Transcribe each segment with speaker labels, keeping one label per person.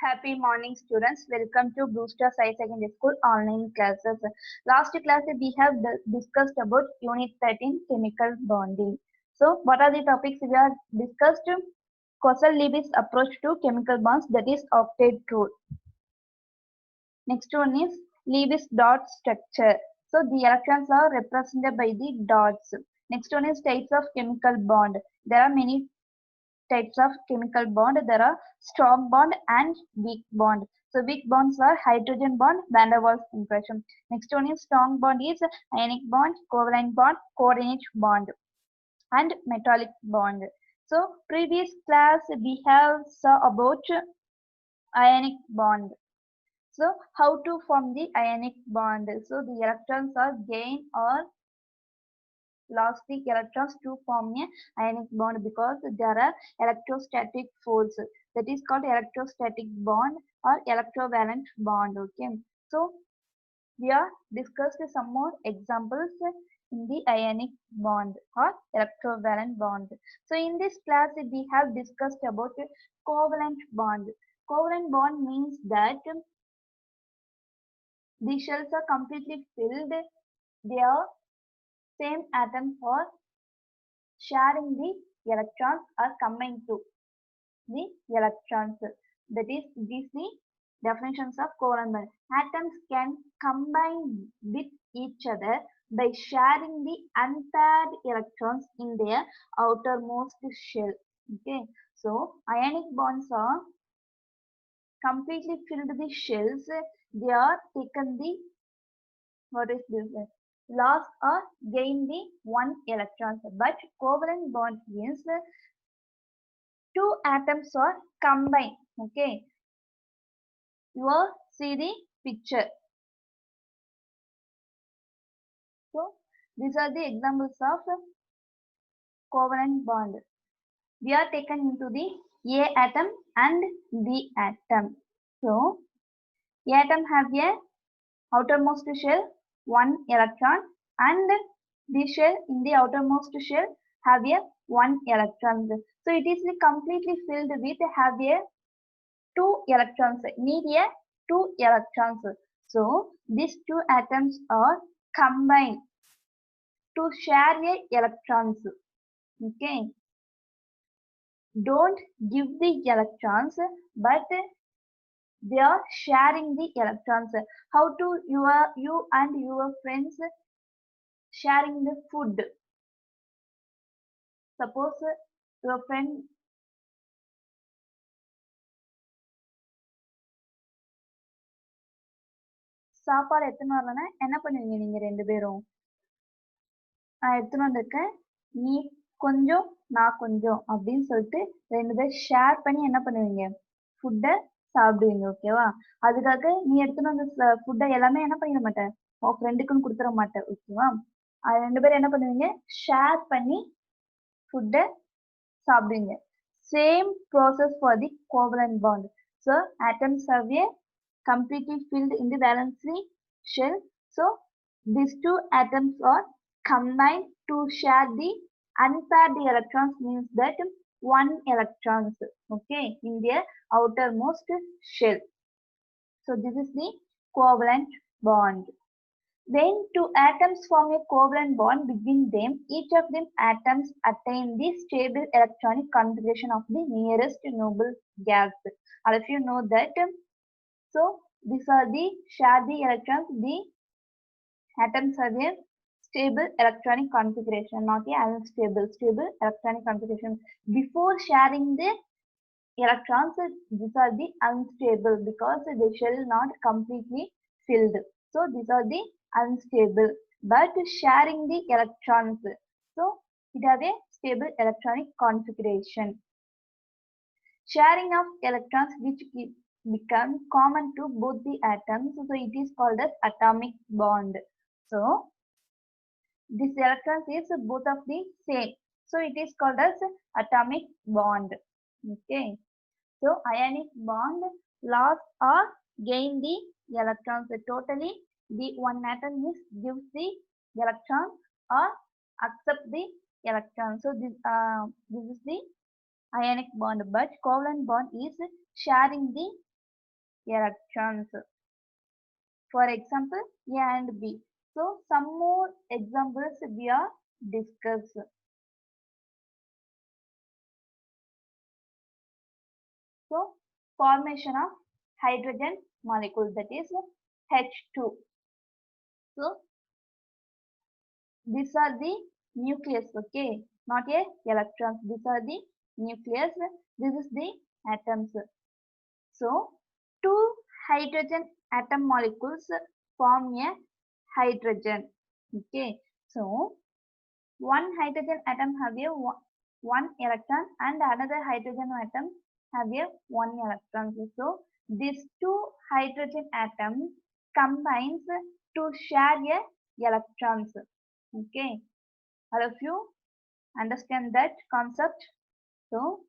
Speaker 1: Happy morning, students. Welcome to Booster Science Secondary School online classes. Last class we have discussed about Unit 13 chemical bonding. So, what are the topics we have discussed? Kozel-Lewis approach to chemical bonds, that is octet rule. Next one is Lewis dot structure. So, the electrons are represented by the dots. Next one is types of chemical bond. There are many types of chemical bond. There are strong bond and weak bond. So weak bonds are hydrogen bond, van der Waals impression. Next one is strong bond is ionic bond, covalent bond, coordinate bond, and metallic bond. So previous class we have saw about ionic bond. So how to form the ionic bond? So the electrons are gained or lost the electrons to form a ionic bond because there are electrostatic force, that is called electrostatic bond or electrovalent bond. Okay, so we are discussed some more examples in the ionic bond or electrovalent bond. So in this class we have discussed about covalent bond. Covalent bond means that the shells are completely filled, their same atoms are sharing the electrons or combined to the electrons. That is, these the definitions of covalent bond. Atoms can combine with each other by sharing the unpaired electrons in their outermost shell. Okay, so ionic bonds are completely filled the shells. They are taken the, what is this? Lost or gain the one electrons. But covalent bond means two atoms are combined. Okay, you will see the picture. So these are the examples of covalent bond. We are taken into the A atom and B atom. So A atom have a outermost shell one electron and the shell in the outermost shell have a one electron. So it is completely filled with have a two electrons, need a two electrons. So these two atoms are combined to share a electrons. Okay, don't give the electrons, but they are sharing the electrons. How to you and your friends sharing the food? Suppose your friend சாப்பாடு எடுத்துன்னு வரலன்னா என்ன பண்ணுவீங்க நீங்க ரெண்டு பேரும்? நான் எடுத்துன்னு வந்திருக்கேன், நீ கொஞ்சம் நான் கொஞ்சம் அப்படின்னு சொல்லிட்டு ரெண்டு பேர் ஷேர் பண்ணி என்ன பண்ணுவீங்க? ஃபுட்டை சாப்பிடுவீங்க. ஓகேவா? அதுக்காக நீ எடுத்துன்னு வந்த ஃபுட்டை எல்லாமே என்ன பண்ணிட மாட்டேன், உன் ஃப்ரெண்டுக்குன்னு கொடுத்துட மாட்டேன். ஓகேவா? அது ரெண்டு பேரும் என்ன பண்ணுவீங்க? ஷேர் பண்ணி ஃபுட்டை சாப்பிடுவீங்க. Same process for the covalent bond. So atoms have a completely filled in the valence shell. So these two atoms are combined to share the unpaired electrons, means that one electrons, okay, in their outermost shell. So this is the covalent bond. When two atoms form a covalent bond between them, each of them atoms attain the stable electronic configuration of the nearest noble gas. All of you know that. So these are the share the electrons. The atoms have a stable electronic configuration, not a unstable. Stable electronic configuration. Before sharing the electrons, these are the unstable because the shell not completely filled. So these are the unstable, but sharing the electrons. So it have a stable electronic configuration. Sharing of electrons which become common to both the atoms. So it is called as atomic bond. So this electrons is both of the same. So it is called as atomic bond. Okay. So ionic bond loss or gain the electrons. Totally the one atom is gives the electron or accept the electron. So this is the ionic bond, but covalent bond is sharing the electrons. For example, A and B. So some more examples we are discussed. So formation of hydrogen molecule, that is H2. So these are the nucleus, okay, not a electrons. These are the nucleus. This is the atoms. So two hydrogen atom molecules form a hydrogen. Okay. So one hydrogen atom have a one electron and another hydrogen atom have a one electron. So these two hydrogen atoms combines to share a electrons. Okay. All of you understand that concept? So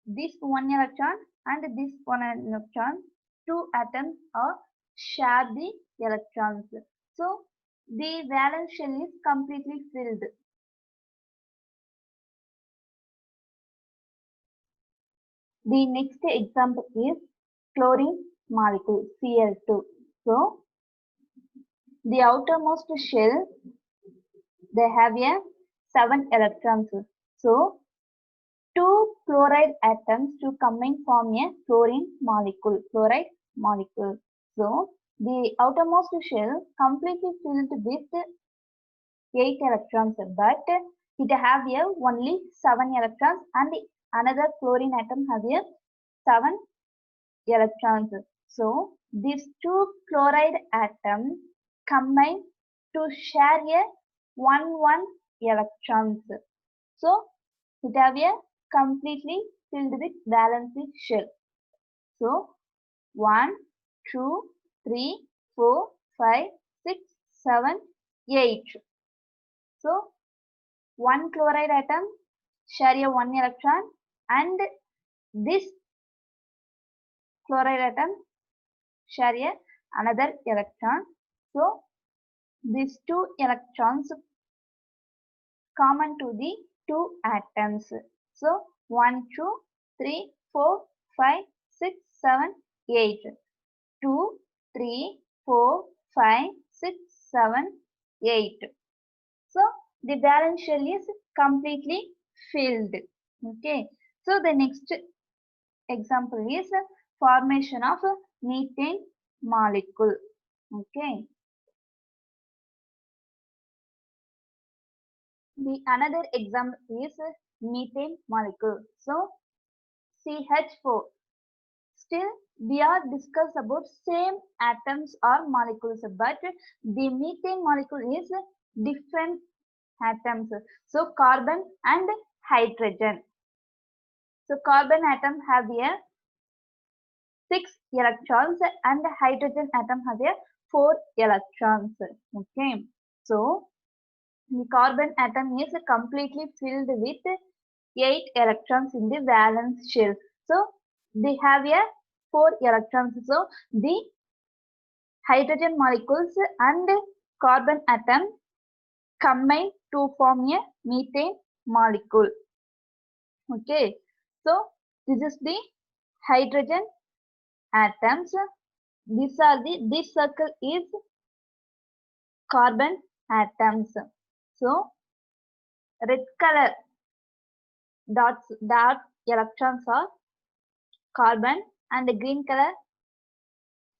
Speaker 1: this one electron and this one electron, two atoms are share the electrons. So the valence shell is completely filled. The next example is chlorine molecule Cl2. So the outermost shell, they have a 7 electrons. So two chloride atoms to combine form a chlorine molecule, chloride molecule. So the outermost shell completely filled with 8 electrons, but it have a only 7 electrons and another chlorine atom have a 7 electrons. So these two chloride atoms combine to share a 1 electrons. So it have a completely filled with valence shell. So 1, 2, 3, 4, 5, 6, 7, 8. So one chloride atom share a 1 electron and this chloride atom share a another electron. So these two electrons common to the two atoms. So 1, 2, 3, 4, 5, 6, 7, 8. 2, 3, 4, 5, 6, 7, 8. So the valence shell is completely filled. Okay. So the next example is formation of methane molecule. Okay. The another example is methane molecule. So CH4. Still we are discuss about same atoms or molecules, but the methane molecule is different atoms. So carbon and hydrogen. So carbon atom have a 6 electrons and hydrogen atom have a 4 electrons. Okay. So the carbon atom is completely filled with 8 electrons in the valence shell. So they have a 4 electrons. So the hydrogen molecules and carbon atom combine to form a methane molecule. Okay. So this is the hydrogen atoms. This circle is carbon atoms. So red color dot electrons are carbon and the green color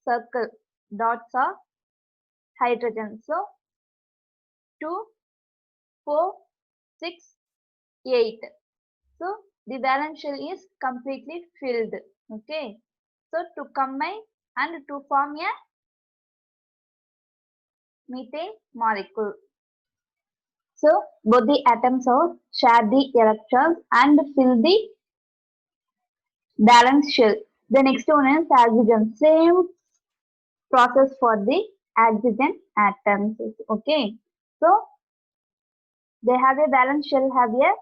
Speaker 1: circle dots are hydrogen. So 2, 4, 6, 8. So the valence shell is completely filled. Okay. So to combine and to form a methane molecule. So both the atoms are share the electrons and fill the valence shell. The next one is oxygen. Same process for the oxygen atoms. Okay. So they have a valence shell have a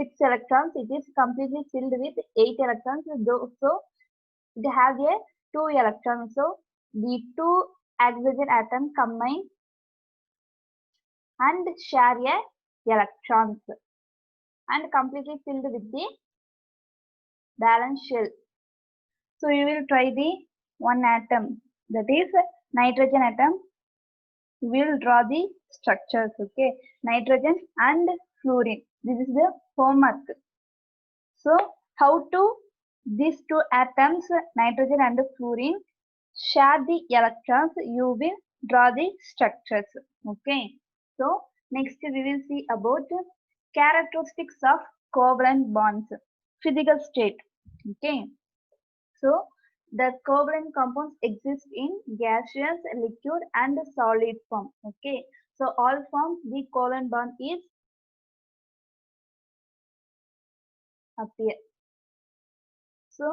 Speaker 1: 6 electrons. It is completely filled with 8 electrons. So it have a 2 electrons. So the two oxygen atoms combine and share a electrons and completely filled with the valence shell. So you will try the one atom, that is nitrogen atom. We will draw the structures. Okay, nitrogen and fluorine, this is the homework. So how to these two atoms, nitrogen and fluorine, share the electrons, you will draw the structures. Okay, so next we will see about characteristics of covalent bonds, physical state. Okay, so the covalent compounds exist in gaseous, liquid and solid form. Okay, so all forms the covalent bond is appear. So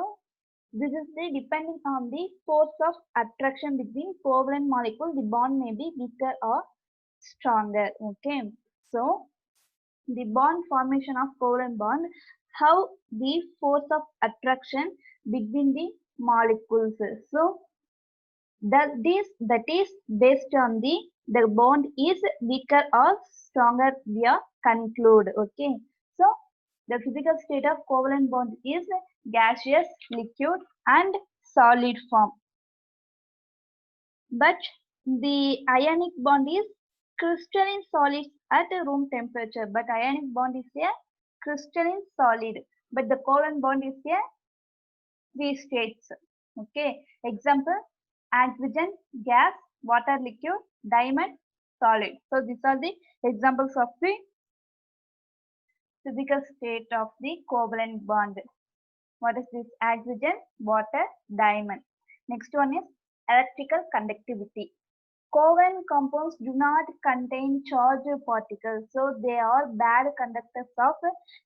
Speaker 1: this is the depending on the force of attraction between covalent molecules, the bond may be weaker or stronger. Okay, so the bond formation of covalent bond, how the force of attraction between the molecules. So that is based on the bond is weaker or stronger, we are conclude. Okay, so the physical state of covalent bond is gaseous, liquid and solid form. But the ionic bond is crystalline solids at room temperature. But ionic bond is a crystalline solid. But the covalent bond is a three states. Okay. Example: oxygen, gas, water liquid, diamond, solid. So these are the examples of the physical state of the covalent bond. What is this? Oxygen, water, diamond. Next one is electrical conductivity. Covalent compounds do not contain charged particles, so they are bad conductors of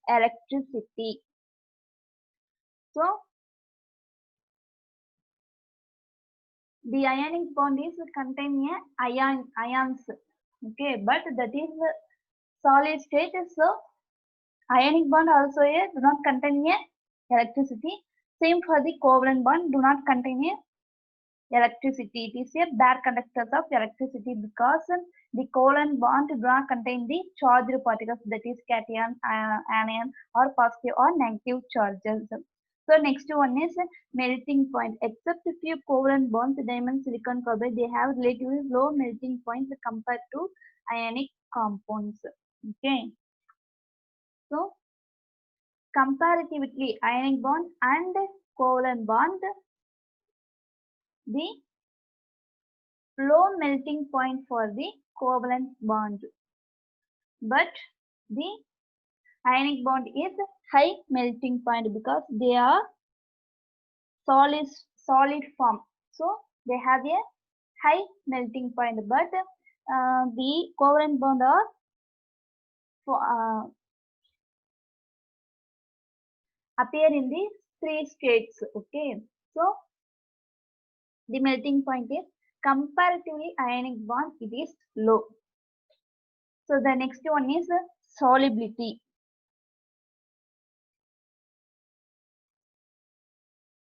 Speaker 1: electricity. So the ionic bond is contain ions. Okay, but that is solid state. So ionic bond also do not contain electricity. Same for the covalent bond, do not contain electricity. It is a bad conductor of electricity because the covalent bond do not contain the charged particles, that is cation, anion or positive or negative charges. So next one is melting point. Except few covalent bonds, diamond, silicon, carbide, they have relatively low melting points compared to ionic compounds. Okay. So comparatively, ionic bond and covalent bond, the low melting point for the covalent bond, but the ionic bond is high melting point because they are solid form. So they have a high melting point, but the covalent bond are appear in the three states. Okay, so the melting point is comparatively ionic bond, it is low. So the next one is solubility.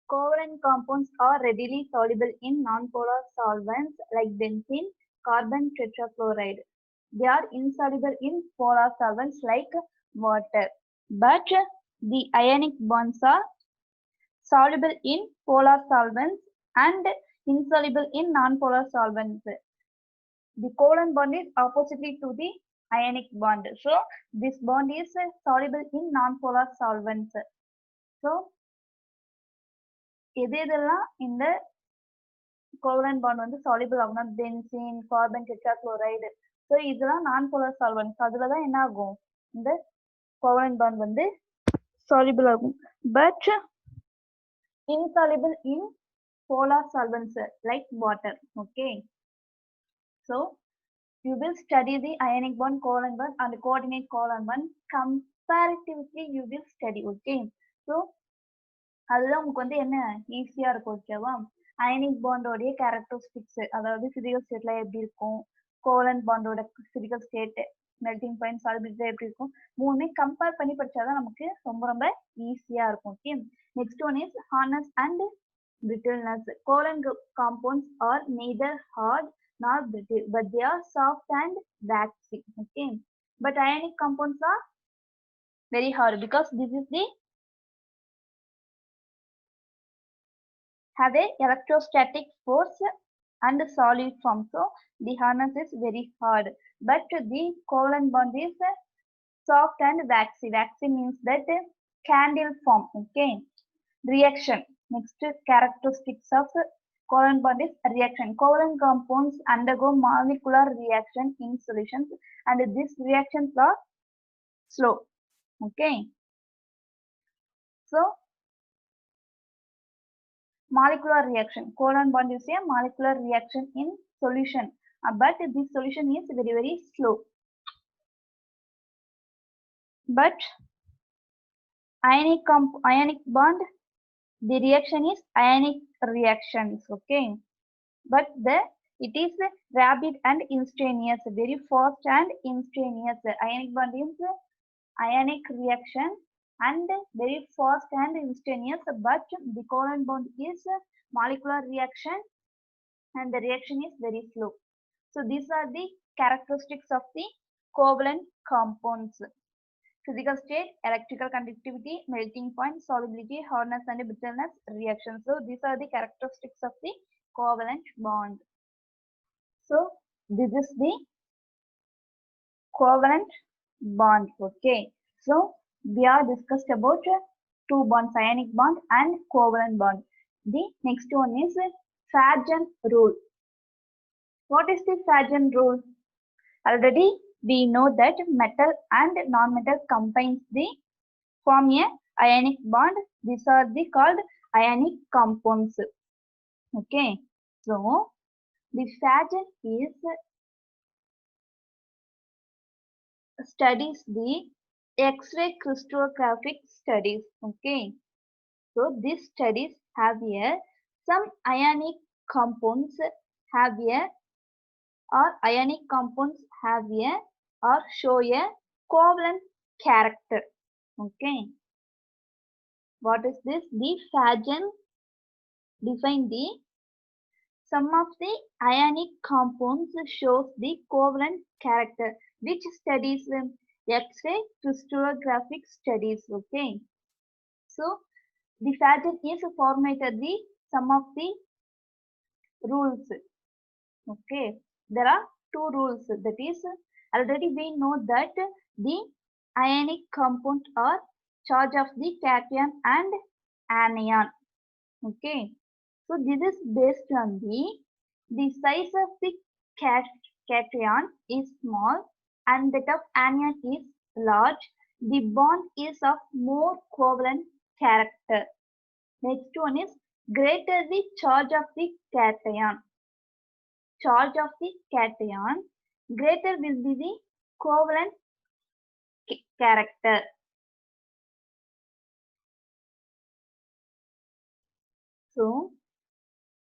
Speaker 1: Covalent compounds are readily soluble in nonpolar solvents like benzene, carbon tetrachloride. They are insoluble in polar solvents like water. But the ionic bonds are soluble in polar solvents and insoluble in nonpolar solvents. The covalent bond is oppositely to the ionic bond. So this bond is soluble in nonpolar solvents. So எதெல்லாம் இந்த covalent bond வந்து soluble ஆகும்னா benzene, carbon tetrachloride. So இதெல்லாம் நான் polar சால்வன்ட்ஸ், அதில் தான் என்ன ஆகும், இந்த கோவலன்ட் பாண்ட் வந்து சாலிபிள் ஆகும். But insoluble in polar solvents like water. Okay, so you will study the ionic bond, covalent bond and coordinate covalent bond. Comparatively you will study. Okay, so அதுதான் உங்களுக்கு வந்து என்ன ஈஸியா இருக்கும். ஓகேவா, அயனிக் பாண்டோடைய கேரக்டரிஸ்டிக்ஸ், அதாவது பிசிக்கல் ஸ்டேட்ல எப்படி இருக்கும், கோவலன்ட் பாண்டோட physical state, melting point, solubility எப்படி இருக்கும், மூணுமே கம்பேர் பண்ணி படிச்சாதான் நமக்கு ரொம்ப ரொம்ப ஈஸியா இருக்கும். Okay, next one is hardness and brittleness. Covalent compounds are neither hard nor brittle, but they are soft and waxy. Okay, but ionic compounds are very hard because this is the have a electrostatic force and solid form. So the hardness is very hard. But the covalent bond is soft and waxy. Waxy means that candle form. Okay. Reaction. Next characteristics of covalent bond is reaction. Covalent compounds undergo molecular reaction in solutions and these reactions are slow. Okay. So molecular reaction. Covalent bond is a molecular reaction in solution. But this solution is very slow. But ionic bond, the reaction is ionic reactions. Okay. But it is rapid and instantaneous, very fast and instantaneous. Ionic bond is ionic reaction and very fast and instantaneous, but the covalent bond is molecular reaction and the reaction is very slow. So these are the characteristics of the covalent compounds. Physical state, electrical conductivity, melting point, solubility, hardness and brittleness, reaction. So these are the characteristics of the covalent bond. So this is the covalent bond. Okay. So we are discussed about two bonds, ionic bond and covalent bond. The next one is Fajan rule. What is the Fajan rule? Already we know that metal and non-metal combines the form a ionic bond. These are the called ionic compounds. Okay. So the Fajan is studies the X-ray crystallographic studies. Okay. So these studies have here some ionic compounds have here or ionic compounds have here or show a covalent character. Okay. What is this? The Fajan define the sum of the ionic compounds shows the covalent character, which studies X-ray crystallographic studies. Okay. So the Fajan is formatted the sum of the rules. Okay. There are two rules. That is, already we know that the ionic compound are charge of the cation and anion. Okay. So this is based on the size of the cation is small and that of anion is large. The bond is of more covalent character. Next one is greater the charge of the cation. Charge of the cation, greater will be the covalent character. So,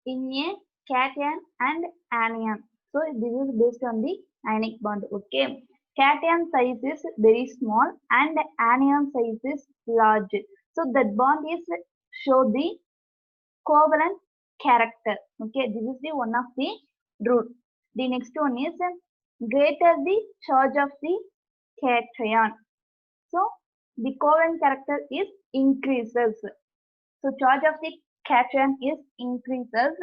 Speaker 1: in a cation and anion. So, this is based on the ionic bond. Okay. Cation size is very small and anion size is large. So, that bond is show the covalent character. Okay. This is the one of the rule. The next one is greater the charge of the cation. So the covalent character is increases. So charge of the cation is increases.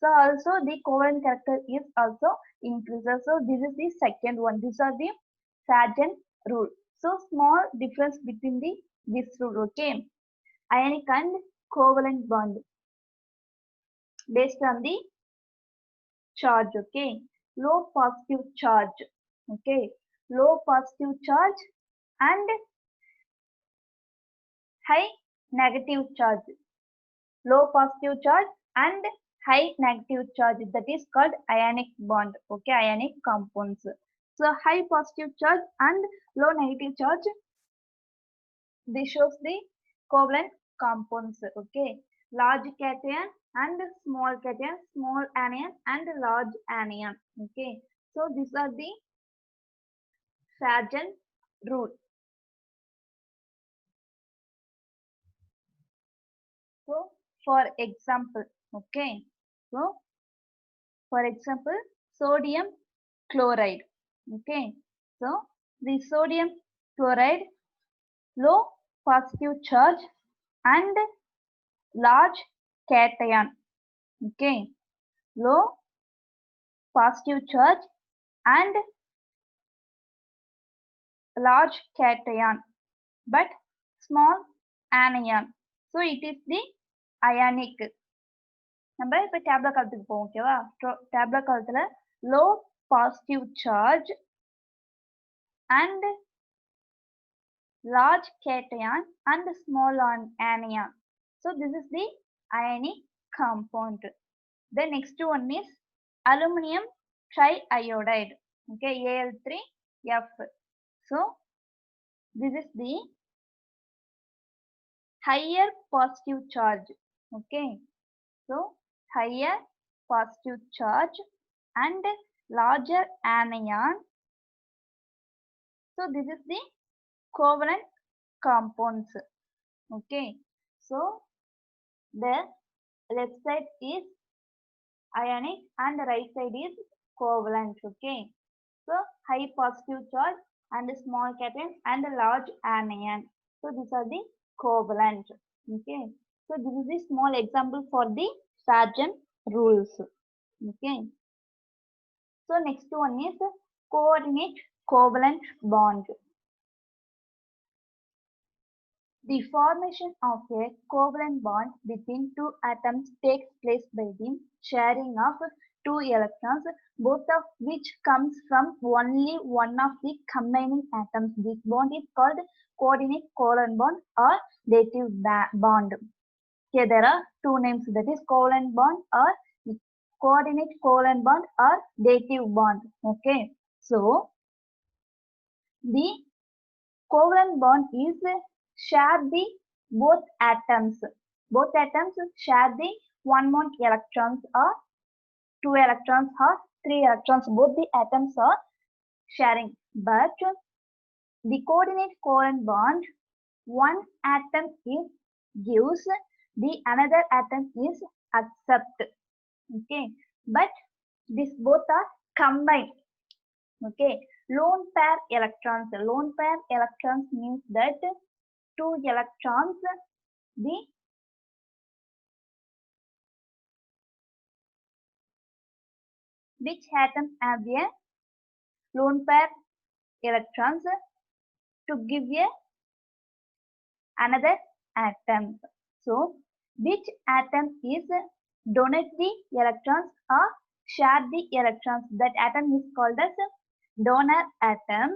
Speaker 1: So also the covalent character is also increases. So this is the second one. These are the Fajan rule. So small difference between this rule. Okay. Ionic and covalent bond based on the charge. Okay. Low positive charge. Okay. Low positive charge and high negative charge. Low positive charge and high negative charge, that is called ionic bond. Okay, ionic compounds. So high positive charge and low negative charge, this shows the covalent compounds. Okay, large cation and small cation, small anion and large anion. Okay, so these are the Fajan rule. So for example, okay, so for example, sodium chloride. Okay, so the sodium chloride, low positive charge and large cation. Okay, low positive charge and large cation, but small anion. So it is the ionic. நம்ம இப்ப டேப்லா காலத்துக்கு போவோம். ஓகேவா? டேப்லா காலத்துல low positive charge and large cation and small anion. So this is the ionic compound. The next one is aluminum triiodide. Okay, Al3F. So this is the higher positive charge. Okay, so higher positive charge and larger anion. So this is the covalent compounds. Okay, so the left side is ionic and the right side is covalent. Okay, so high positive charge and small cation and large anion. So these are the covalent. Okay, so this is the small example for the Sargent rules. Okay, so next one is coordinate covalent bond. The formation of a covalent bond between two atoms takes place by the sharing of two electrons, both of which comes from only one of the combining atoms. This bond is called coordinate covalent bond or dative bond. Here there are two names, that is covalent bond or coordinate covalent bond or dative bond. Okay, so the covalent bond is share the both atoms share the one more electrons or two electrons or three electrons. Both the atoms are sharing, but the coordinate covalent bond, one atom is gives, the another atom is accept. Okay, but these both are combined. Okay, lone pair electrons. Lone pair electrons means that two electrons, the which atoms have a lone pair electrons to give a another atom. So which atom is donate the electrons or share the electrons, that atom is called as donor atom,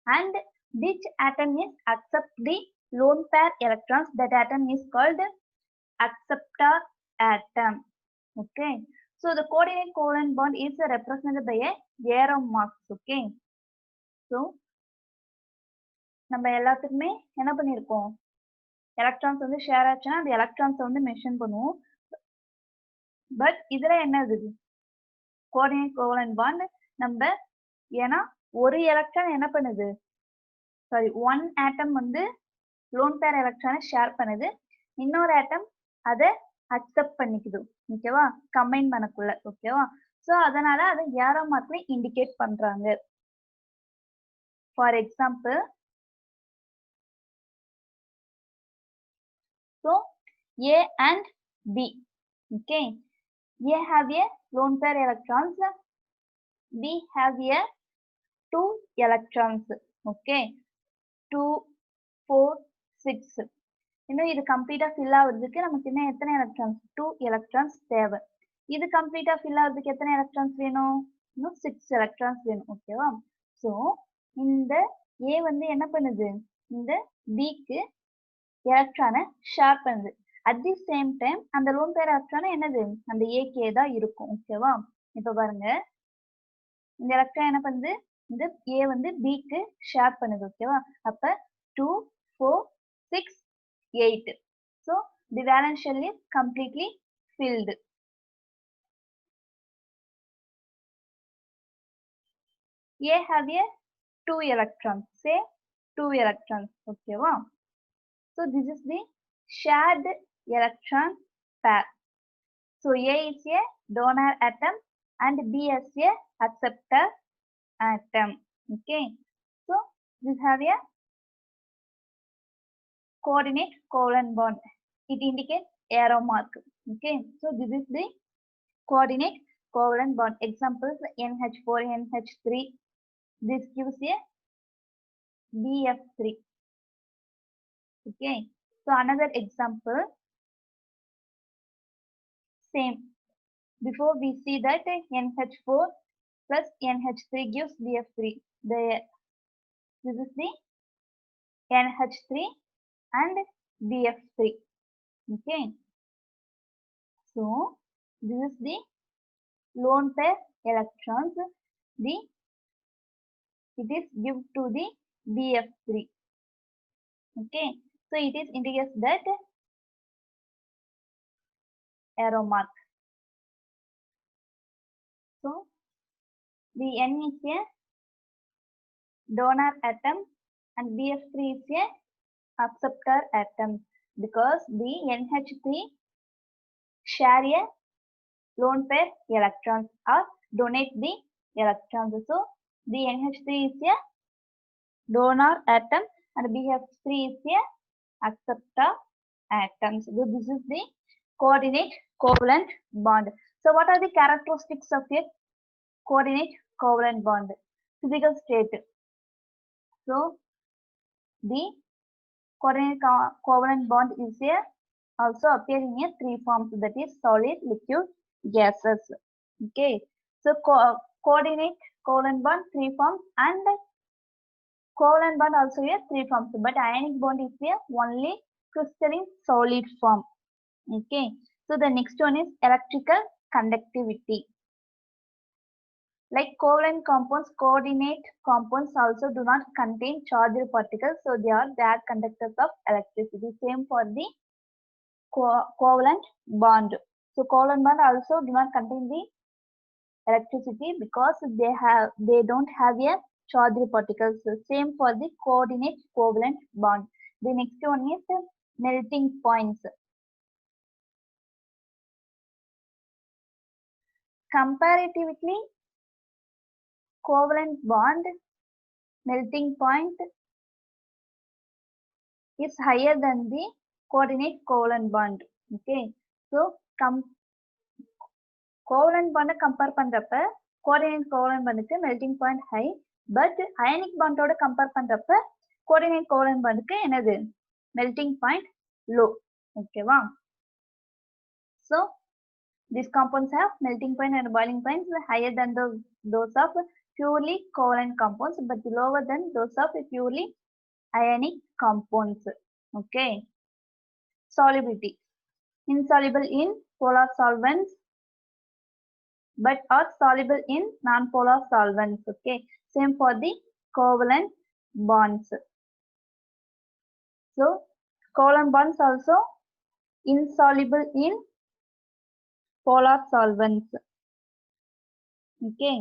Speaker 1: and which atom is accept the lone pair electrons, that atom is called acceptor atom. Okay, so the coordinate covalent bond is represented by a arrow marks. Okay, so நம்ம எல்லாத்துக்குமே என்ன பண்ணிருக்கோம், electrons வந்து share ஆச்சுன்னா அந்த எலக்ட்ரான்ஸை வந்து mention பண்ணுவோம். But இதுல என்ன இருக்குது, கோஆர்டினேட் கோவலன்ட் பாண்ட் நம்ம, ஏன்னா ஒரு எலக்ட்ரான் என்ன பண்ணுது, சாரி ஒன் ஆட்டம் வந்து லோன் பேர் எலக்ட்ரானை ஷேர் பண்ணுது, இன்னொரு ஆட்டம் அதை அக்செப்ட் பண்ணிக்குது. ஓகேவா, கம்பைன் பண்ணக்குள்ள. ஓகேவா, ஸோ அதனால அதை ஏரோ மார்க்ல இண்டிகேட் பண்றாங்க. For example, so A and B. Okay, A have a lone pair electrons, B have a two electrons. Okay, 2, 4, 6. இன்னும் இது கம்ப்ளீட்டா ஃபில் ஆகுறதுக்கு நமக்கு இன்னும் எத்தனை எலக்ட்ரான்ஸ், 2 எலக்ட்ரான்ஸ் தேவை. இது கம்ப்ளீட்டா ஃபில் ஆகுறதுக்கு எத்தனை எலக்ட்ரான்ஸ் வேணும், இன்னும் 6 எலக்ட்ரான்ஸ் வேணும். ஓகேவா, ஸோ இந்த A வந்து என்ன பண்ணுது, இந்த Bக்கு எலக்ட்ரானை ஷேர் பண்ணுது. அட் தி சேம் டைம் அந்த லோன் பேர் எலக்ட்ரானை என்னது, அந்த ஏகே தான் இருக்கும். ஓகேவா, இப்ப பாருங்க, இந்த எலக்ட்ரான் என்ன பண்ணுது, இந்த ஏ வந்து பிக்கு ஷேர் பண்ணுது. ஓகேவா, அப்ப 2, 4, 6, 8. So the valence shell is completely filled. A have a 2 electrons, say 2 electrons. ஓகேவா, so this is the shared electron pair. So A is a donor atom and B is a acceptor atom. Okay, so this have a coordinate covalent bond. It indicates arrow mark. Okay, so this is the coordinate covalent bond. Examples NH4, NH3. This gives a BF3. Okay. So another example. Same. Before we see that NH4 plus NH3 gives BF3. This is the NH3 and BF3. Okay. So this is the lone pair electrons. It is give to the BF3. Okay. So it is indicates that arrow mark. So the N is a donor atom and BF3 is a acceptor atom because the NH3 share a lone pair electrons or donate the electrons. So the NH3 is a donor atom and BF3 is a acceptor atom. So this is the coordinate covalent bond. So what are the characteristics of a coordinate covalent bond? Physical state. So the coordinate covalent bond is also appearing in three forms, that is solid, liquid, gases. Okay. So coordinate covalent bond three forms and covalent bond also a three forms, but ionic bond is a only crystalline solid form. Okay. So the next one is electrical conductivity. Like covalent compounds, coordinate compounds also do not contain charged particles, so they are bad conductors of electricity. Same for the covalent bond. So covalent bond also do not contain the electricity because they don't have a charged particles. So same for the coordinate covalent bond. The next one is melting points. Comparatively, covalent bond melting point is higher than the coordinate covalent bond. Okay. So covalent bond compare பண்றப்ப coordinate covalent bondக்கு melting point high, but ionic bond ஓட compare பண்றப்ப coordinate covalent bondக்கு என்னது melting point low. Okay வா? So these compounds have melting point and boiling points higher than those of purely covalent compounds, but lower than those of purely ionic compounds. Okay. Solubility. Insoluble in polar solvents, but are soluble in non-polar solvents. Okay. Same for the covalent bonds. So covalent bonds also insoluble in polar solvents. Okay.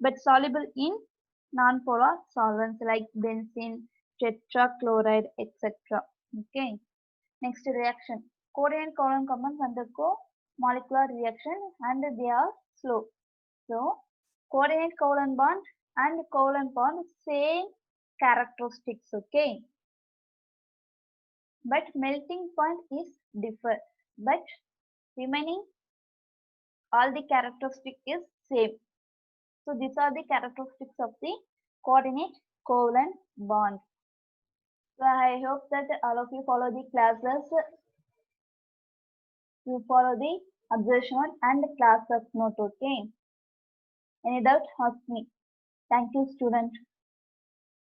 Speaker 1: But soluble in non-polar solvents like benzene, tetrachloride, etc. Okay. Next reaction. Coordinate covalent compounds undergo molecular reaction and they are slow. So coordinate covalent bond and covalent bond same characteristics. Okay. But melting point is differ. But remaining all the characteristic is same. So these are the characteristics of the coordinate covalent bond. So I hope that all of you follow the classes. You follow the observation and classes note. Okay. Any doubt? Ask me. Thank you, student.